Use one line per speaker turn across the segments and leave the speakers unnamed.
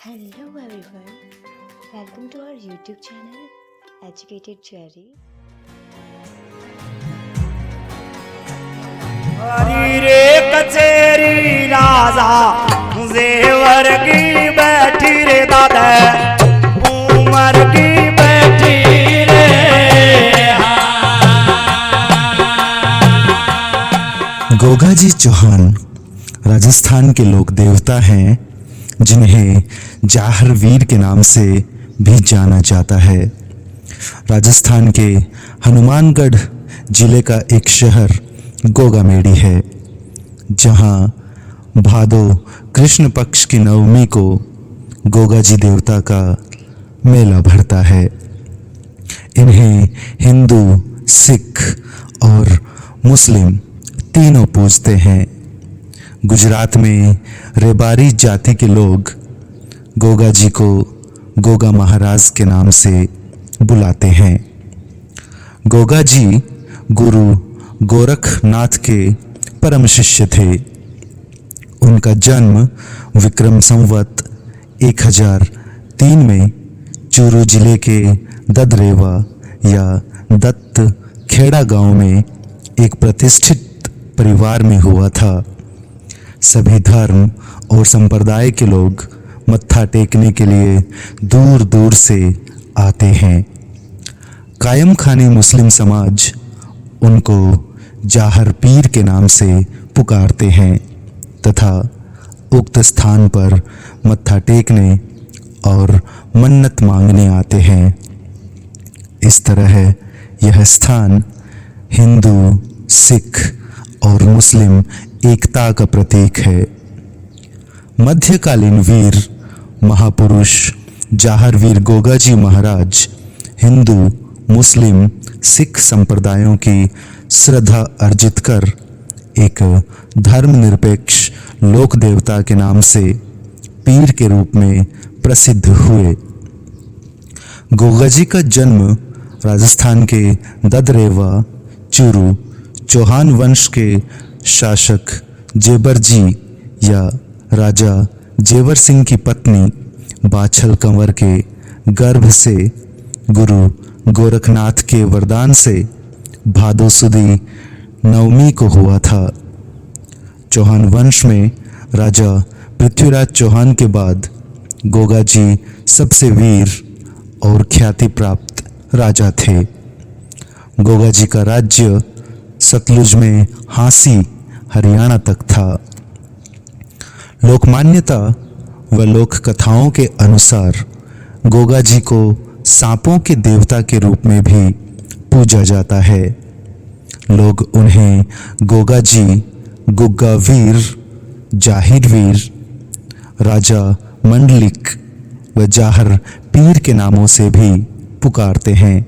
Hello everyone, welcome to our YouTube channel Educated Cherry.
हरी रे कचेरी राजा जेवर की बैठी रे दादा उमर की बैठी रे
गोगाजी चौहान राजस्थान के लोक देवता हैं जिन्हें जाहर वीर के नाम से भी जाना जाता है। राजस्थान के हनुमानगढ़ जिले का एक शहर गोगामेड़ी है, जहां भादो कृष्ण पक्ष की नवमी को गोगाजी देवता का मेला भरता है। इन्हें हिंदू, सिख और मुस्लिम तीनों पूजते हैं। गुजरात में रेबारी जाति के लोग गोगाजी को गोगा महाराज के नाम से बुलाते हैं। गोगाजी गुरु गोरखनाथ के परम शिष्य थे। उनका जन्म विक्रम संवत 1003 में चूरू जिले के ददरेवा या दत्त खेड़ा गांव में एक प्रतिष्ठित परिवार में हुआ था। सभी धर्म और संप्रदाय के लोग मत्था टेकने के लिए दूर दूर से आते हैं। कायम खानी मुस्लिम समाज उनको जाहर पीर के नाम से पुकारते हैं तथा उक्त स्थान पर मत्था टेकने और मन्नत मांगने आते हैं। इस तरह यह स्थान हिंदू, सिख और मुस्लिम एकता का प्रतीक है। मध्यकालीन वीर महापुरुष जाहर वीर गोगाजी महाराज हिंदू, मुस्लिम, सिख संप्रदायों की श्रद्धा अर्जित कर एक धर्मनिरपेक्ष लोक देवता के नाम से पीर के रूप में प्रसिद्ध हुए। गोगाजी का जन्म राजस्थान के ददरेवा चूरू चौहान वंश के शासक जेबर जी या राजा जेवर सिंह की पत्नी बाछल कंवर के गर्भ से गुरु गोरखनाथ के वरदान से भादो सुदी नवमी को हुआ था। चौहान वंश में राजा पृथ्वीराज चौहान के बाद गोगाजी सबसे वीर और ख्याति प्राप्त राजा थे। गोगाजी का राज्य सतलुज में हांसी हरियाणा तक था। लोकमान्यता व लोक कथाओं के अनुसार गोगाजी को सांपों के देवता के रूप में भी पूजा जाता है। लोग उन्हें गोगाजी, गुग्गा वीर, जाहिर वीर, राजा मंडलिक व जाहर पीर के नामों से भी पुकारते हैं।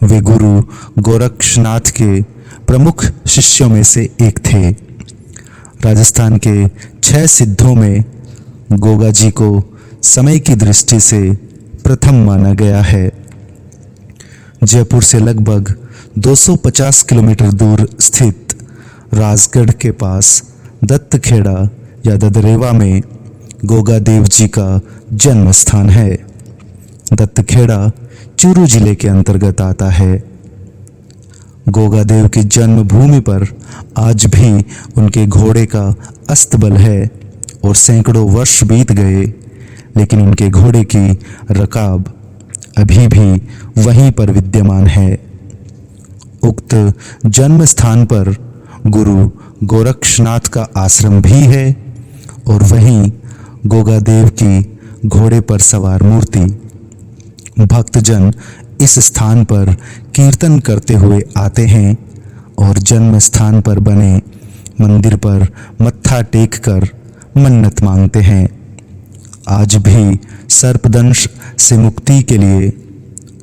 वे गुरु गोरक्षनाथ के प्रमुख शिष्यों में से एक थे। राजस्थान के 6 सिद्धों में गोगाजी को समय की दृष्टि से प्रथम माना गया है। जयपुर से लगभग 250 किलोमीटर दूर स्थित राजगढ़ के पास दत्तखेड़ा या ददरेवा में गोगा देव जी का जन्म स्थान है। दत्तखेड़ा चूरू जिले के अंतर्गत आता है। गोगा देव की जन्मभूमि पर आज भी उनके घोड़े का अस्तबल है और सैकड़ों वर्ष बीत गए, लेकिन उनके घोड़े की रकाब अभी भी वहीं पर विद्यमान है। उक्त जन्म स्थान पर गुरु गोरक्षनाथ का आश्रम भी है और वहीं गोगा देव की घोड़े पर सवार मूर्ति। भक्तजन इस स्थान पर कीर्तन करते हुए आते हैं और जन्म स्थान पर बने मंदिर पर मत्था टेक कर मन्नत मांगते हैं। आज भी सर्पदंश से मुक्ति के लिए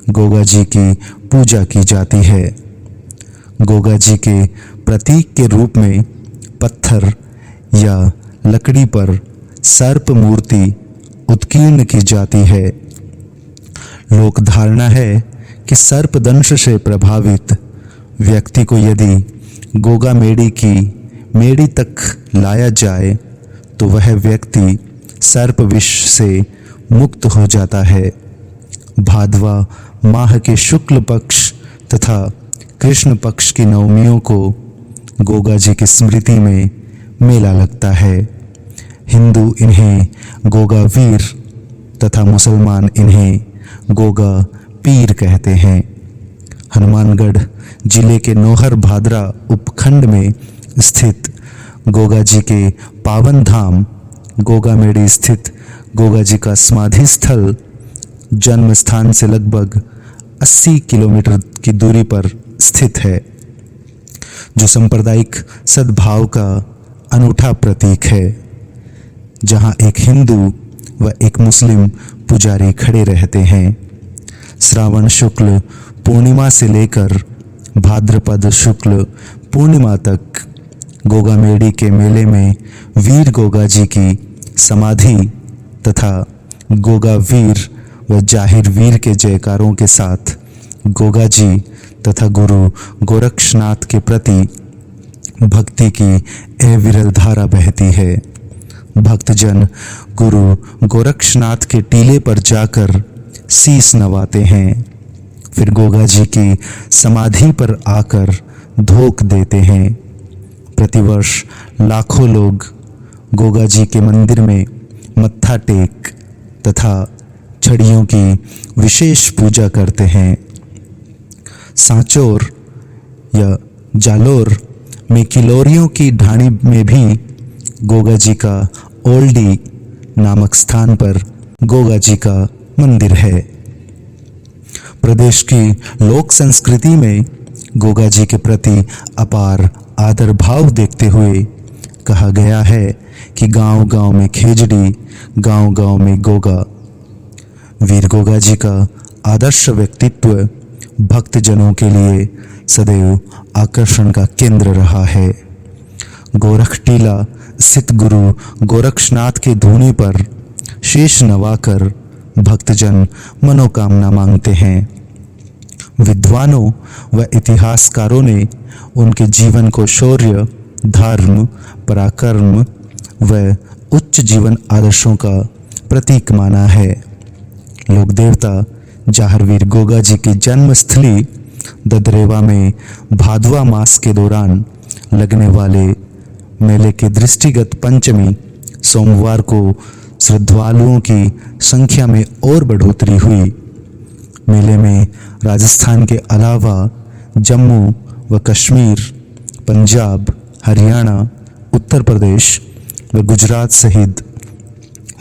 गोगाजी की पूजा की जाती है। गोगाजी के प्रतीक के रूप में पत्थर या लकड़ी पर सर्प मूर्ति उत्कीर्ण की जाती है। लोक धारणा है कि सर्पदंश से प्रभावित व्यक्ति को यदि गोगामेड़ी की मेड़ी तक लाया जाए तो वह व्यक्ति सर्प विष से मुक्त हो जाता है। भादवा माह के शुक्ल पक्ष तथा कृष्ण पक्ष की नवमियों को गोगा जी की स्मृति में मेला लगता है। हिंदू इन्हें गोगा वीर तथा मुसलमान इन्हें गोगा पीर कहते हैं। हनुमानगढ़ जिले के नौहर भादरा उपखंड में स्थित गोगा जी के पावन धाम गोगामेड़ी स्थित गोगा जी का समाधि स्थल जन्म स्थान से लगभग 80 किलोमीटर की दूरी पर स्थित है, जो सांप्रदायिक सद्भाव का अनूठा प्रतीक है। जहां एक हिंदू व एक मुस्लिम पुजारी खड़े रहते हैं। श्रावण शुक्ल पूर्णिमा से लेकर भाद्रपद शुक्ल पूर्णिमा तक गोगामेड़ी के मेले में वीर गोगा जी की समाधि तथा गोगा वीर व जाहिर वीर के जयकारों के साथ गोगा जी तथा गुरु गोरक्षनाथ के प्रति भक्ति की अविरल धारा बहती है। भक्तजन गुरु गोरक्षनाथ के टीले पर जाकर शीस नवाते हैं, फिर गोगा जी की समाधि पर आकर धोख देते हैं। प्रतिवर्ष लाखों लोग गोगा जी के मंदिर में मत्था टेक तथा छड़ियों की विशेष पूजा करते हैं। सांचौर या जालोर में किलोरियों की ढाणी में भी गोगा जी का ओल्डी नामक स्थान पर गोगा जी का मंदिर है। प्रदेश की लोक संस्कृति में गोगा जी के प्रति अपार आदर भाव देखते हुए कहा गया है कि गांव-गांव में खेजड़ी, गांव-गांव में गोगा। वीर गोगा जी का आदर्श व्यक्तित्व भक्तजनों के लिए सदैव आकर्षण का केंद्र रहा है। गोरख टीला स्थित गुरु गोरक्षनाथ के धूनी पर शीश नवाकर भक्तजन मनोकामना मांगते हैं। विद्वानों व इतिहासकारों ने उनके जीवन को शौर्य, धर्म, पराक्रम व उच्च जीवन आदर्शों का प्रतीक माना है। लोक देवता जाहरवीर गोगा जी की जन्मस्थली ददरेवा में भादवा मास के दौरान लगने वाले मेले के दृष्टिगत पंचमी सोमवार को श्रद्धालुओं की संख्या में और बढ़ोतरी हुई। मेले में राजस्थान के अलावा जम्मू व कश्मीर, पंजाब, हरियाणा, उत्तर प्रदेश व गुजरात सहित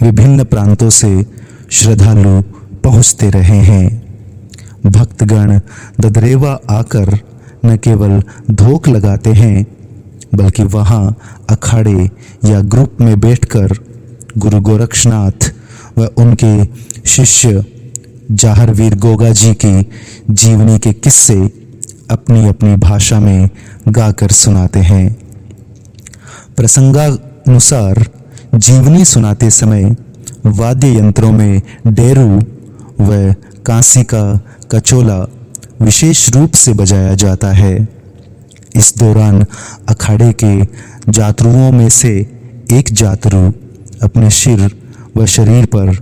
विभिन्न प्रांतों से श्रद्धालु पहुंचते रहे हैं। भक्तगण ददरेवा आकर न केवल धोख लगाते हैं बल्कि वहां अखाड़े या ग्रुप में बैठकर गुरु गोरक्षनाथ व उनके शिष्य जाहरवीर गोगा जी की जीवनी के किस्से अपनी अपनी भाषा में गाकर सुनाते हैं। प्रसंगानुसार जीवनी सुनाते समय वाद्य यंत्रों में डेरू व कांसी का कचोला विशेष रूप से बजाया जाता है। इस दौरान अखाड़े के जातरुओं में से एक जातरू अपने सिर व शरीर पर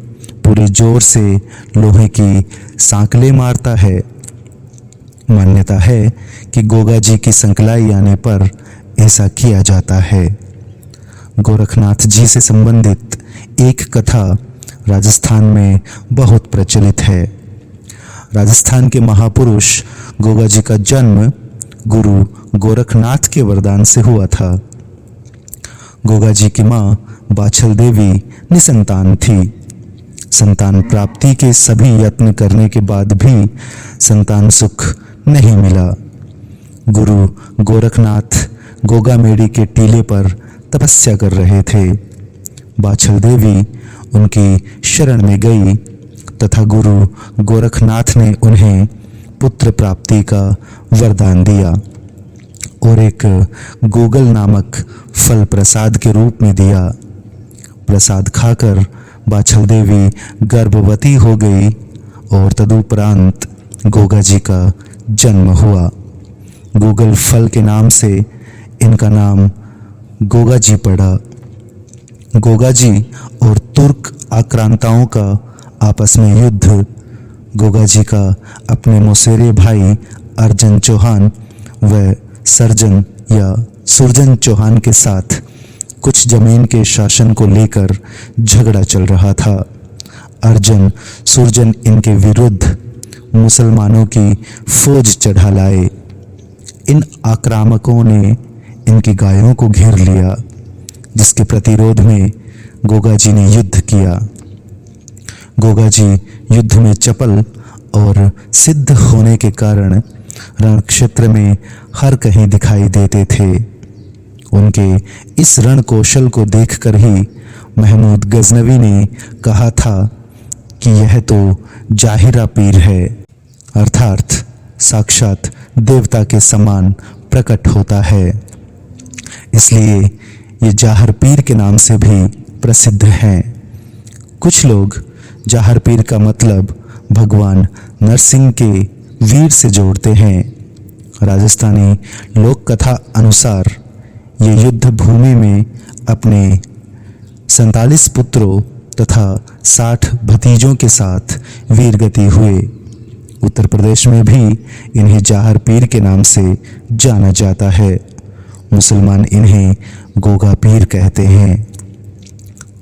पूरे जोर से लोहे की सांकलें मारता है। मान्यता है कि गोगा जी की संकलाई आने पर ऐसा किया जाता है। गोरखनाथ जी से संबंधित एक कथा राजस्थान में बहुत प्रचलित है। राजस्थान के महापुरुष गोगा जी का जन्म गुरु गोरखनाथ के वरदान से हुआ था। गोगा जी की मां बाछल देवी निसंतान थी। संतान प्राप्ति के सभी यत्न करने के बाद भी संतान सुख नहीं मिला। गुरु गोरखनाथ गोगामेड़ी के टीले पर तपस्या कर रहे थे। बाछल देवी उनकी शरण में गई तथा गुरु गोरखनाथ ने उन्हें पुत्र प्राप्ति का वरदान दिया और एक गूगल नामक फल प्रसाद के रूप में दिया। प्रसाद खाकर बाछल देवी गर्भवती हो गई और तदुपरांत गोगा जी का जन्म हुआ। गूगल फल के नाम से इनका नाम गोगा जी पड़ा। गोगा जी और तुर्क आक्रांताओं का आपस में युद्ध, गोगा जी का अपने मौसेरे भाई अर्जन चौहान व सर्जन या सुरजन चौहान के साथ कुछ जमीन के शासन को लेकर झगड़ा चल रहा था। अर्जन सुरजन इनके विरुद्ध मुसलमानों की फौज चढ़ा लाए। इन आक्रामकों ने इनकी गायों को घेर लिया, जिसके प्रतिरोध में गोगा जी ने युद्ध किया। गोगा जी युद्ध में चपल और सिद्ध होने के कारण रण क्षेत्र में हर कहीं दिखाई देते थे। उनके इस रण कौशल को देखकर ही महमूद गजनवी ने कहा था कि यह तो जाहिरा पीर है, अर्थात साक्षात देवता के समान प्रकट होता है। इसलिए ये जाहर पीर के नाम से भी प्रसिद्ध हैं। कुछ लोग जाहर पीर का मतलब भगवान नरसिंह के वीर से जोड़ते हैं। राजस्थानी लोक कथा अनुसार ये युद्ध भूमि में अपने 47 पुत्रों तथा 60 भतीजों के साथ वीरगति हुए। उत्तर प्रदेश में भी इन्हें जाहर पीर के नाम से जाना जाता है। मुसलमान इन्हें गोगा पीर कहते हैं।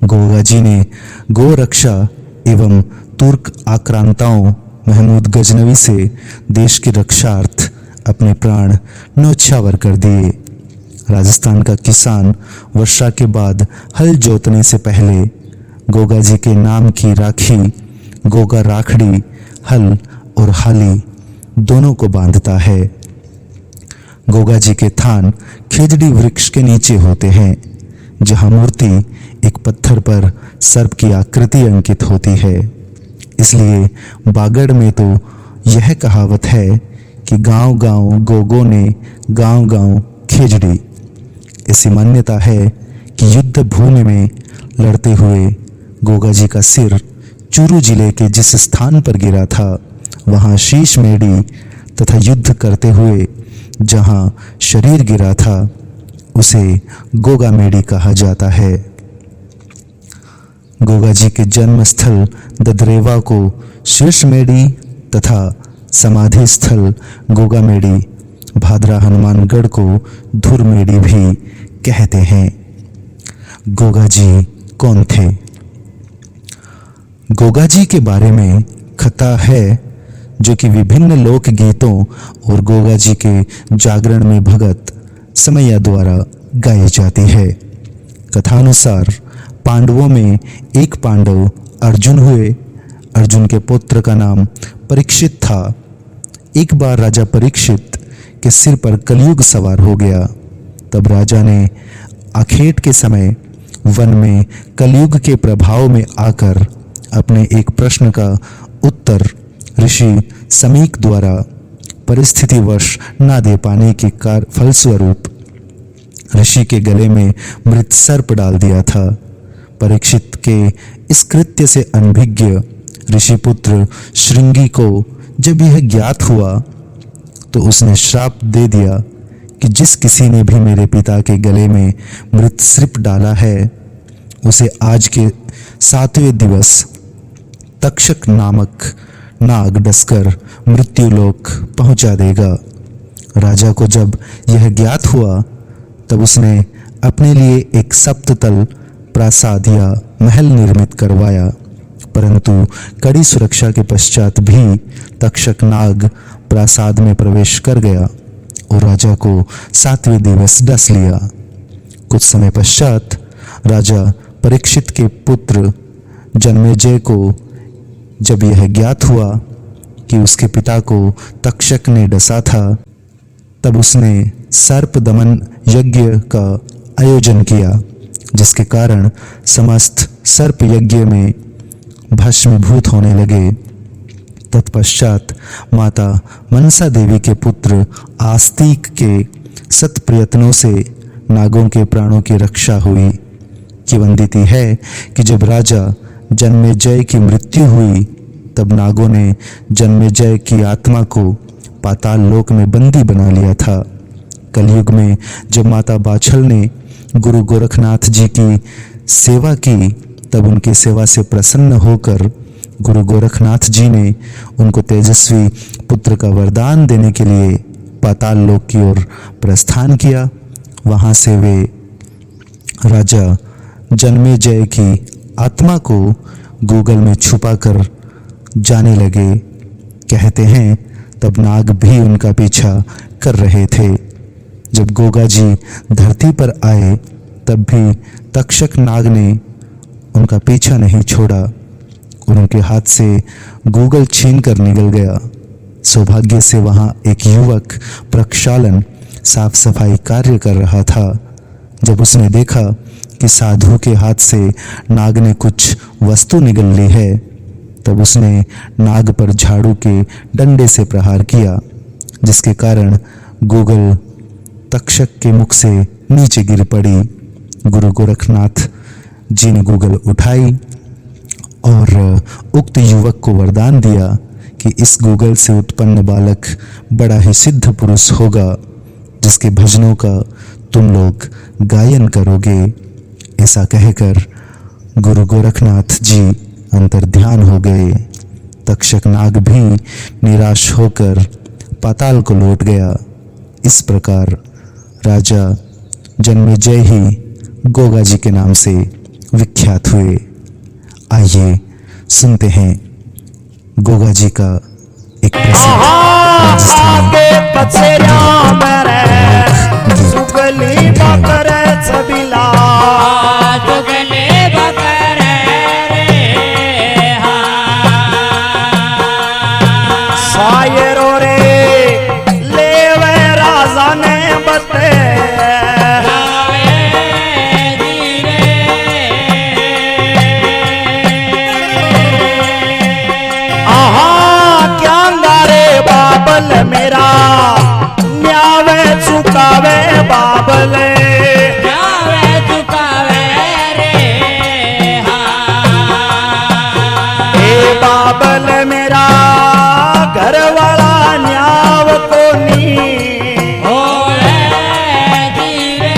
गोगा जी ने गो रक्षा एवं तुर्क आक्रांताओं महमूद गजनवी से देश की रक्षार्थ अपने प्राण न्योछावर कर दिए। राजस्थान का किसान वर्षा के बाद हल जोतने से पहले गोगा जी के नाम की राखी, गोगा राखड़ी, हल और हाली दोनों को बांधता है। गोगा जी के थान खेजड़ी वृक्ष के नीचे होते हैं, जहां मूर्ति एक पत्थर पर सर्प की आकृति अंकित होती है। इसलिए बागड़ में तो यह कहावत है कि गांव गांव गोगो ने गांव गांव खेजड़ी। ऐसी मान्यता है कि युद्ध भूमि में लड़ते हुए गोगा जी का सिर चूरू जिले के जिस स्थान पर गिरा था, वहां शीश मेढ़ी तथा युद्ध करते हुए जहां शरीर गिरा था, उसे गोगा मेढ़ी कहा जाता है। गोगा जी के जन्म स्थल ददरेवा को शीर्ष मेढ़ी तथा समाधि स्थल गोगा मेढ़ी, भादरा हनुमानगढ़ को धुर मेढ़ी भी कहते हैं। गोगा जी कौन थे? गोगा जी के बारे में कथा है जो कि विभिन्न लोक गीतों और गोगा जी के जागरण में भगत समैया द्वारा गाई जाती है। कथानुसार पांडवों में एक पांडव अर्जुन हुए। अर्जुन के पुत्र का नाम परीक्षित था। एक बार राजा परीक्षित के सिर पर कलयुग सवार हो गया। तब राजा ने आखेट के समय वन में कलयुग के प्रभाव में आकर अपने एक प्रश्न का उत्तर ऋषि समीक द्वारा परिस्थितिवश ना दे पाने के फलस्वरूप ऋषि के गले में मृत सर्प डाल दिया था। परीक्षित के इस कृत्य से अनभिज्ञ ऋषिपुत्र श्रृंगी को जब यह ज्ञात हुआ तो उसने श्राप दे दिया कि जिस किसी ने भी मेरे पिता के गले में मृत सर्प डाला है, उसे आज के 7वें दिवस तक्षक नामक नाग डसकर मृत्युलोक पहुंचा देगा। राजा को जब यह ज्ञात हुआ तब उसने अपने लिए एक सप्ततल प्रासाद या महल निर्मित करवाया, परंतु कड़ी सुरक्षा के पश्चात भी तक्षक नाग प्रासाद में प्रवेश कर गया और राजा को 7वें दिवस डस लिया। कुछ समय पश्चात राजा परीक्षित के पुत्र जन्मेजय को जब यह ज्ञात हुआ कि उसके पिता को तक्षक ने डसा था, तब उसने सर्प दमन यज्ञ का आयोजन किया, जिसके कारण समस्त सर्प यज्ञ में भस्मीभूत होने लगे। तत्पश्चात माता मनसा देवी के पुत्र आस्तिक के सत प्रयत्नों से नागों के प्राणों की रक्षा हुई। किंवदंती है कि जब राजा जन्मेजय की मृत्यु हुई तब नागों ने जन्मेजय की आत्मा को पाताल लोक में बंदी बना लिया था। कलयुग में जब माता बाछल ने गुरु गोरखनाथ जी की सेवा की, तब उनकी सेवा से प्रसन्न होकर गुरु गोरखनाथ जी ने उनको तेजस्वी पुत्र का वरदान देने के लिए पाताल लोक की ओर प्रस्थान किया। वहां से वे राजा जन्मेजय की आत्मा को गूगल में छुपाकर जाने लगे। कहते हैं तब नाग भी उनका पीछा कर रहे थे। जब गोगा जी धरती पर आए तब भी तक्षक नाग ने उनका पीछा नहीं छोड़ा और उनके हाथ से गूगल छीन कर निकल गया। सौभाग्य से वहां एक युवक प्रक्षालन साफ सफाई कार्य कर रहा था। जब उसने देखा कि साधु के हाथ से नाग ने कुछ वस्तु निगल ली है, तब उसने नाग पर झाड़ू के डंडे से प्रहार किया, जिसके कारण गूगल तक्षक के मुख से नीचे गिर पड़ी। गुरु गोरखनाथ जी ने गूगल उठाई और उक्त युवक को वरदान दिया कि इस गूगल से उत्पन्न बालक बड़ा ही सिद्ध पुरुष होगा, जिसके भजनों का तुम लोग गायन करोगे। ऐसा कहकर गुरु गोरखनाथ जी अंतर्ध्यान हो गए। तक्षक नाग भी निराश होकर पाताल को लौट गया। इस प्रकार राजा जन्मेजय ही गोगा जी के नाम से विख्यात हुए। आइए सुनते हैं गोगा जी का एक प्रसिद्ध राजस्थानी
मेरा न्यावे चुकावे बाबले,
न्यावे चुकावे रे
हे बाबल मेरा घर वाला न्याव को नी
होले जीरे।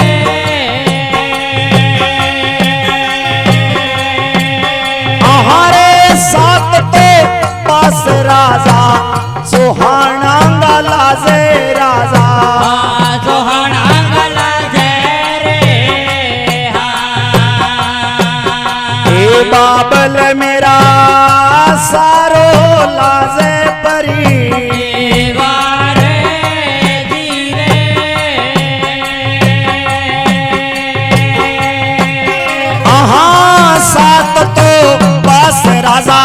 आहारे साथ तो पास राजा सोहाना गला से राजा,
सोहाना गला से रे
हे बाबल मेरा सारो लाजे
परिवार जीरे।
आहा साथ तो पास राजा